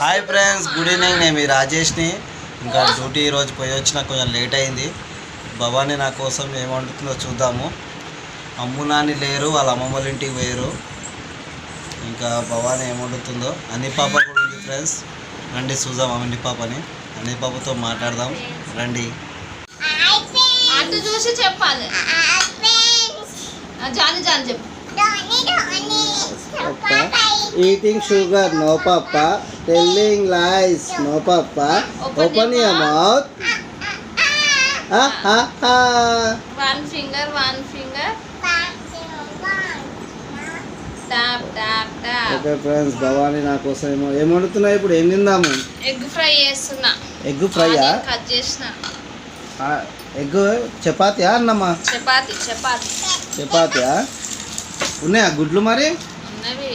Hi friends, good evening. నేను మీ రాజేష్ని. ఇంకా duty ఈరోజు పోయి వచ్చిన కొంచెం లేట్ అయింది. భవానీ నా కోసం ఏం వండుతుందో చూద్దాము. అమ్ము నాని లేరు, వాళ్ళ అమ్మమ్మ వాళ్ళ ఇంటికి పోయారు. ఇంకా భవానీ ఏం వండుతుందో. అన్ని పాప కూడా ఉంది ఫ్రెండ్స్. రండి చూద్దాం అన్ని పాపని. అన్ని పాపతో మాట్లాడదాం రండి. అటు చూసి చెప్పాలి. జాని జాని చెప్పు. Eating sugar, no papa. Telling lies, no papa. Open your mouth. One finger. Tap tap tap. Okay friends, Bhavani నా కోసం ఏం వండుతున్నా? ఇప్పుడు ఏం తిందాము? ఎగ్ ఫ్రై చేస్తున్నా. ఎగ్ ఫ్రైయా? కట్ చేసిన. ఎగ్ చపాతీయా అన్నమ్మా? చపాతీయా? ఉన్నాయా గుడ్లు మరి? ఉన్నవి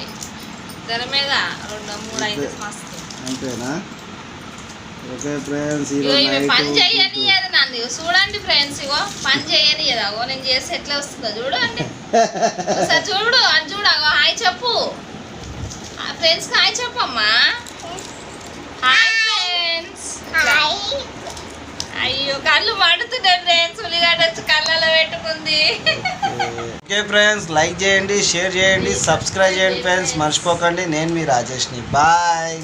తెర మీద 2-3 అయితే మస్తు. అంతేనా? ఓకే ఫ్రెండ్స్, పని చేయనియదు నన్ను. చూడండి ఫ్రెండ్స్, ఇగో పని చేయనియదా? నేను చేస్తే ఎట్లా వస్తుందో చూడండి. ఒకసారి చూడు, అది చూడగో. హాయ్ చెప్పు ఫ్రెండ్స్. హాయ్ చెప్పమ్మా. Hi friends. అయ్యో కళ్ళు మండుతున్నాయి ఫ్రెండ్స్. ఉల్లిగడ్డ వచ్చి కళ్ళలో పెట్టుకుంది. ఓకే ఫ్రెండ్స్, లైక్ చేయండి, షేర్ చేయండి, సబ్స్క్రైబ్ చేయండి ఫ్రెండ్స్. మర్చిపోకండి. నేను మీ రాజేష్ని. బాయ్.